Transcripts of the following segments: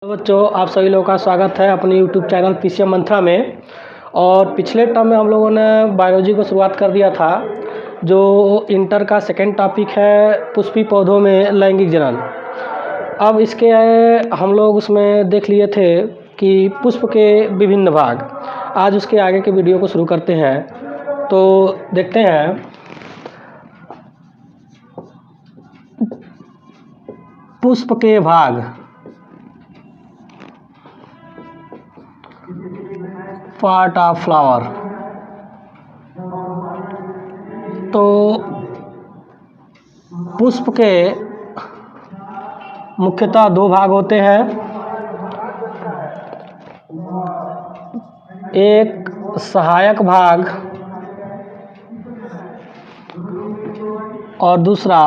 तो बच्चों, आप सभी लोगों का स्वागत है अपने यूट्यूब चैनल पीसीएम मंत्रा में। और पिछले टर्म में हम लोगों ने बायोलॉजी को शुरुआत कर दिया था, जो इंटर का सेकंड टॉपिक है पुष्पी पौधों में लैंगिक जनन। अब इसके हम लोग उसमें देख लिए थे कि पुष्प के विभिन्न भाग। आज उसके आगे के वीडियो को शुरू करते हैं, तो देखते हैं। पुष्प के भाग, पार्ट ऑफ फ्लावर। तो पुष्प के मुख्यतः दो भाग होते हैं, एक सहायक भाग और दूसरा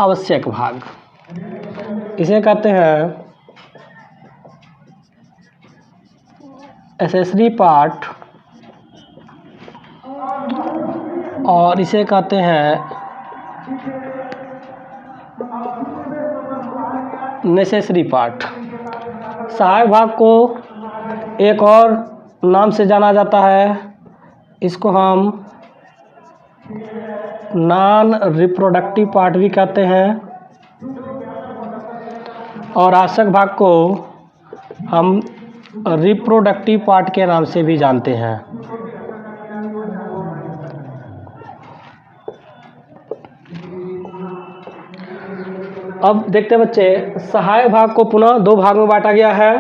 आवश्यक भाग। इसे कहते हैं एसेसरी पार्ट और इसे कहते हैं नेसेसरी पार्ट। सहायक भाग को एक और नाम से जाना जाता है, इसको हम नॉन रिप्रोडक्टिव पार्ट भी कहते हैं, और आवश्यक भाग को हम रिप्रोडक्टिव पार्ट के नाम से भी जानते हैं। अब देखते हैं बच्चे, सहायक भाग को पुनः दो भाग में बांटा गया है।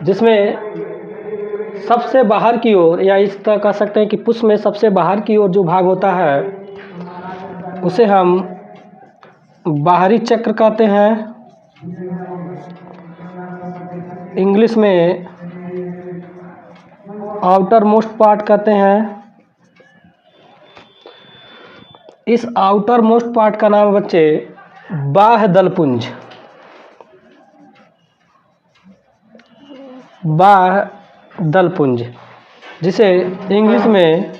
जिसमें सबसे बाहर की ओर, या इस तरह कह सकते हैं कि पुष्प में सबसे बाहर की ओर जो भाग होता है उसे हम बाहरी चक्र कहते हैं। इंग्लिश में आउटर मोस्ट पार्ट कहते हैं। इस आउटर मोस्ट पार्ट का नाम बच्चे बाह्य दलपुंज, बाह्य दलपुंज, जिसे इंग्लिश में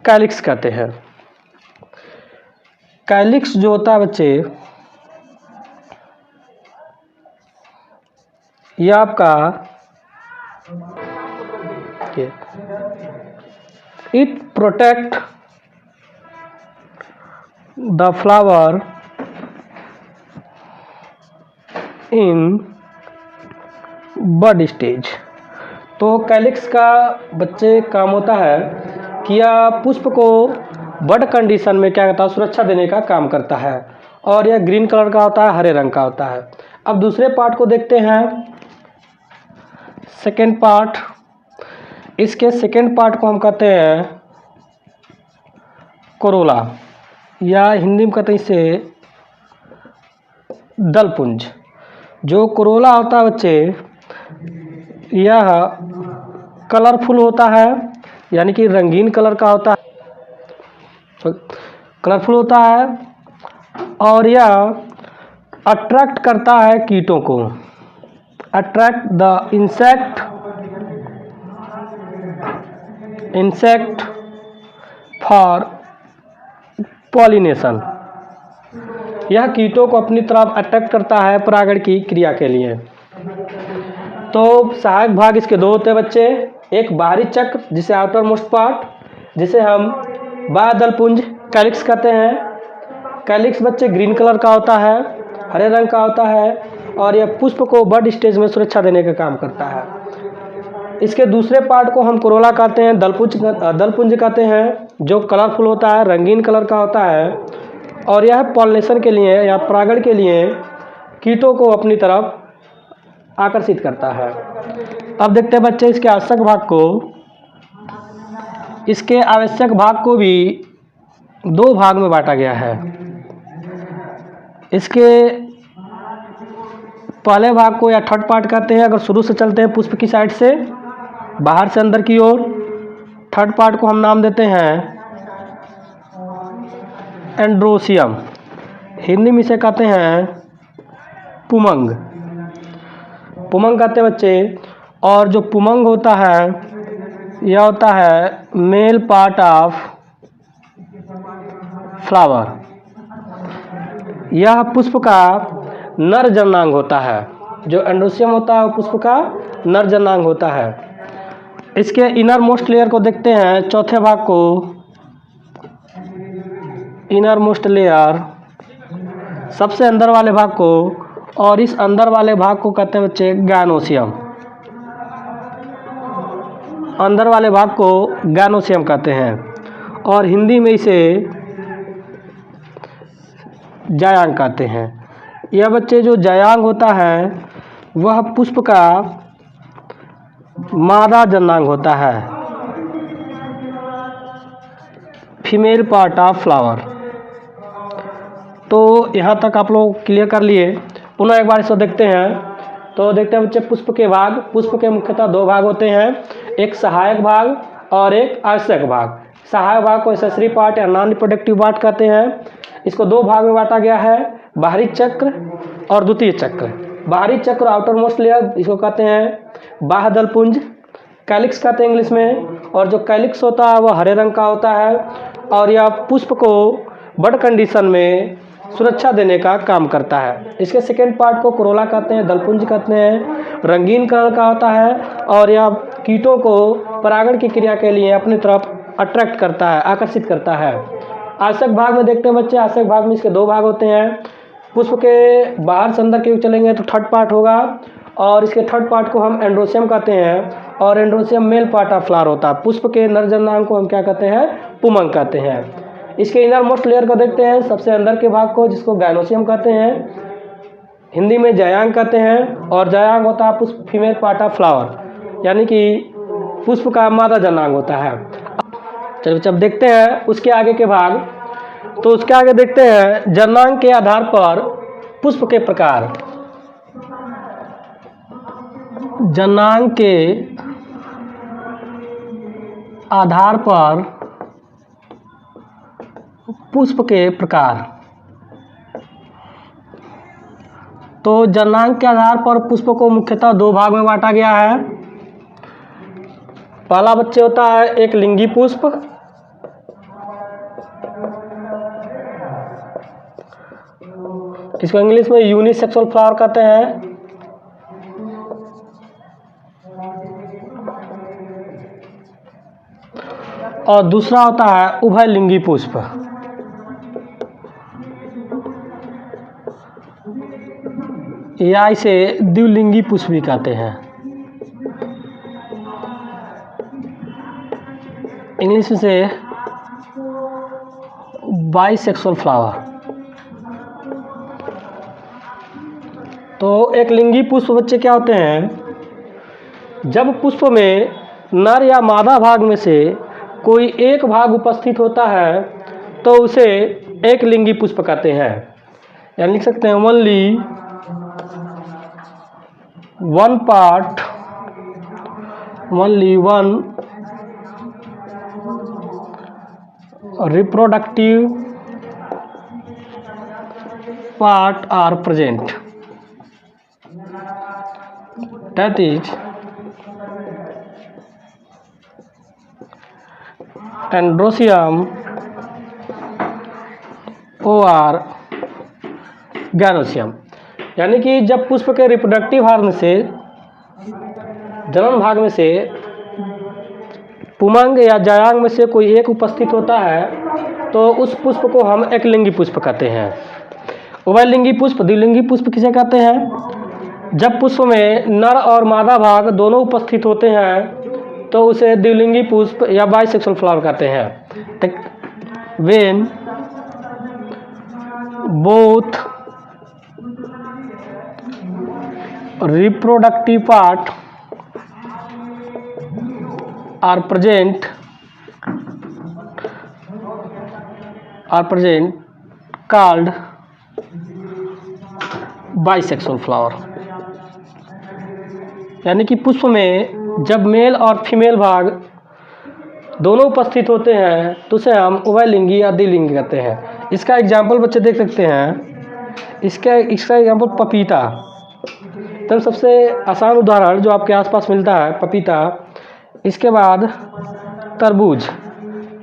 कैलिक्स कहते हैं। कैलिक्स जो होता है बच्चे, यह आपका it protect the flower in bud stage. तो कैलिक्स का बच्चे काम होता है कि यह पुष्प को बड कंडीशन में क्या करता है, सुरक्षा देने का काम करता है। और यह ग्रीन कलर का होता है, हरे रंग का होता है। अब दूसरे पार्ट को देखते हैं, सेकेंड पार्ट। इसके सेकेंड पार्ट को हम कहते हैं कोरोला, या हिंदी में कहते हैं इसे दलपुंज। जो कोरोला होता है बच्चे, यह कलरफुल होता है, यानी कि रंगीन कलर का होता है, कलरफुल होता है, और यह अट्रैक्ट करता है कीटों को, attract the insect for pollination. यह कीटों को अपनी तरफ अट्रैक्ट करता है परागण की क्रिया के लिए। तो सहायक भाग इसके दो होते हैं बच्चे, एक बाहरी चक्र जिसे आउटर मोस्ट पार्ट, जिसे हम बाह्य दलपुंज कैलिक्स कहते हैं। कैलिक्स बच्चे ग्रीन कलर का होता है, हरे रंग का होता है, और यह पुष्प को बड स्टेज में सुरक्षा देने का काम करता है। इसके दूसरे पार्ट को हम कोरोला कहते हैं, दलपुंज कहते हैं, जो कलरफुल होता है, रंगीन कलर का होता है, और यह पॉलिनेशन के लिए या परागण के लिए कीटों को अपनी तरफ आकर्षित करता है। अब देखते हैं बच्चे इसके आवश्यक भाग को। इसके आवश्यक भाग को भी दो भाग में बांटा गया है। इसके पहले भाग को या थर्ड पार्ट कहते हैं, अगर शुरू से चलते हैं पुष्प की साइड से बाहर से अंदर की ओर। थर्ड पार्ट को हम नाम देते हैं एंड्रोसियम, हिंदी में इसे कहते हैं पुमंग, पुमंग कहते हैं बच्चे। और जो पुमंग होता है यह होता है मेल पार्ट ऑफ फ्लावर। यह पुष्प का नर जननांग होता है। जो एंड्रोसियम होता है वो पुष्प का नर जननांग होता है। इसके इनर मोस्ट लेयर को देखते हैं, चौथे भाग को, इनर मोस्ट लेयर, सबसे अंदर वाले भाग को, और इस अंदर वाले भाग को कहते हैं बच्चे गायनोसियम। अंदर वाले भाग को गायनोसियम कहते हैं और हिंदी में इसे जायांग कहते हैं। यह बच्चे जो जायांग होता है वह पुष्प का मादा जननांग होता है, फीमेल पार्ट ऑफ फ्लावर। तो यहाँ तक आप लोग क्लियर कर लिए। पुनः एक बार इसको देखते हैं। तो देखते हैं बच्चे पुष्प के भाग। पुष्प के मुख्यतः दो भाग होते हैं, एक सहायक भाग और एक आवश्यक भाग। सहायक भाग को एक्सेसरी पार्ट या नॉन रिप्रोडक्टिव पार्ट कहते हैं। इसको दो भाग में बांटा गया है, बाहरी चक्र और द्वितीय चक्र। बाहरी चक्र आउटर मोस्ट लेयर, इसको कहते हैं बाह्य दलपुंज, कैलिक्स कहते हैं इंग्लिश में। और जो कैलिक्स होता है वह हरे रंग का होता है और यह पुष्प को बड कंडीशन में सुरक्षा देने का काम करता है। इसके सेकेंड पार्ट को कोरोला कहते हैं, दलपुंज कहते हैं, रंगीन कलर का होता है और यह कीटों को परागण की क्रिया के लिए अपनी तरफ अट्रैक्ट करता है, आकर्षित करता है। आवश्यक भाग में देखते हैं बच्चे, आवश्यक भाग में इसके दो भाग होते हैं। पुष्प के बाहर से अंदर की ओर चलेंगे तो थर्ड पार्ट होगा और इसके थर्ड पार्ट को हम एंड्रोसियम कहते हैं और androecium male part of flower होता है। पुष्प के नर जननांग को हम क्या कहते हैं, पुमंग कहते हैं। इसके इनर मोस्ट लेयर को देखते हैं, सबसे अंदर के भाग को, जिसको गायनोसियम कहते हैं, हिंदी में जायांग कहते हैं। और जायांग होता है पुष्प फीमेल पार्ट ऑफ फ्लावर, यानी कि पुष्प का मादा जननांग होता है। चलो जब देखते हैं उसके आगे के भाग, तो उसके आगे देखते हैं जननांग के आधार पर पुष्प के प्रकार। जननांग के आधार पर पुष्प के प्रकार। तो जननांग के आधार पर पुष्प को मुख्यतः दो भाग में बांटा गया है। पहला बच्चे होता है एक लिंगी पुष्प, इसको इंग्लिश में यूनिसेक्सुअल फ्लावर कहते हैं। और दूसरा होता है उभयलिंगी पुष्प। या इसे द्विलिंगी पुष्प भी कहते हैं, इंग्लिश में से बाइसेक्सुअल फ्लावर। तो एक लिंगी पुष्प बच्चे क्या होते हैं, जब पुष्प में नर या मादा भाग में से कोई एक भाग उपस्थित होता है तो उसे एक लिंगी पुष्प कहते हैं। या लिख सकते हैं only one part, only one reproductive part are present, that is androecium और गायनोसियम। यानी कि जब पुष्प के रिप्रोडक्टिव भाग में से, जनन भाग में से पुमंग या जायांग में से कोई एक उपस्थित होता है तो उस पुष्प को हम एकलिंगी पुष्प कहते हैं। उभयलिंगी पुष्प, द्विलिंगी पुष्प किसे कहते हैं, जब पुष्प में नर और मादा भाग दोनों उपस्थित होते हैं तो उसे द्विलिंगी पुष्प या बाइसेक्सुअल फ्लावर कहते हैं। When both reproductive part are present called bisexual flower। यानी कि पुष्प में जब मेल और फीमेल भाग दोनों उपस्थित होते हैं तो उसे हम उभयलिंगी या द्विलिंगी कहते हैं। इसका एग्जाम्पल बच्चे देख सकते हैं। इसका एग्जाम्पल पपीता, तो सबसे आसान उदाहरण जो आपके आसपास मिलता है पपीता। इसके बाद तरबूज,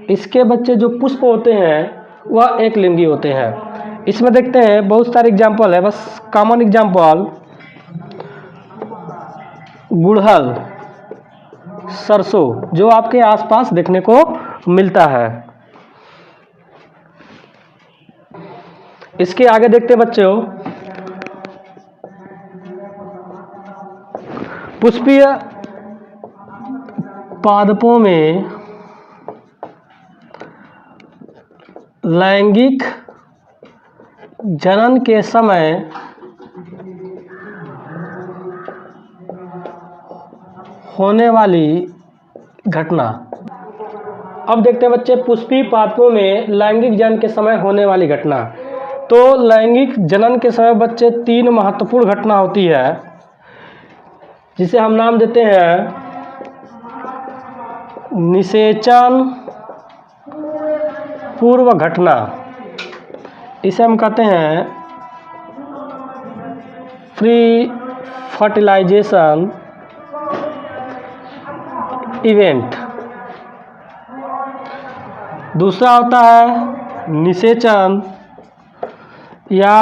इसके बच्चे जो पुष्प होते हैं वह एक लिंगी होते हैं। इसमें देखते हैं बहुत सारे एग्जाम्पल है, बस कॉमन एग्जाम्पल गुड़हल, सरसों जो आपके आसपास देखने को मिलता है। इसके आगे देखते हैं बच्चों पुष्पीय पादपों में लैंगिक जनन के समय होने वाली घटना। अब देखते हैं बच्चे पुष्पीय पादपों में लैंगिक जनन के समय होने वाली घटना। तो लैंगिक जनन के समय बच्चे 3 महत्वपूर्ण घटना होती है जिसे हम नाम देते हैं निषेचन पूर्व घटना। इसे हम कहते हैं प्री फर्टिलाइजेशन इवेंट। दूसरा होता है निषेचन या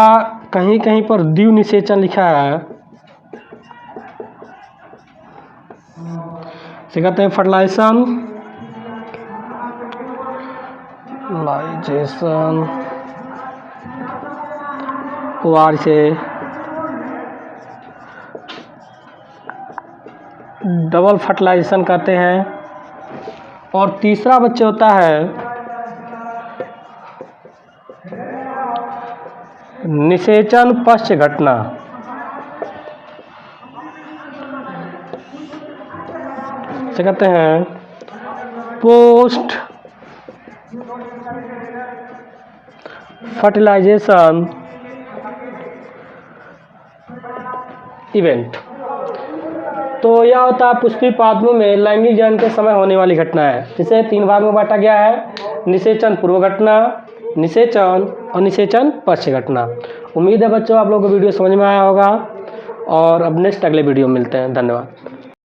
कहीं कहीं पर द्वि निषेचन लिखा है, इसे कहते हैं फर्टिलाइजेशन और इसे डबल फर्टिलाइजेशन कहते हैं। और तीसरा बच्चे होता है निषेचन पश्च घटना। इसे कहते हैं पोस्ट फर्टिलाइजेशन इवेंट। तो यह होता है पुष्पीय पादपों में लैंगिक जनन के समय होने वाली घटना है, जिसे 3 भाग में बांटा गया है, निषेचन पूर्व घटना, निषेचन और निषेचन पश्च घटना। उम्मीद है बच्चों आप लोगों को वीडियो समझ में आया होगा और अब नेक्स्ट अगले वीडियो में मिलते हैं। धन्यवाद।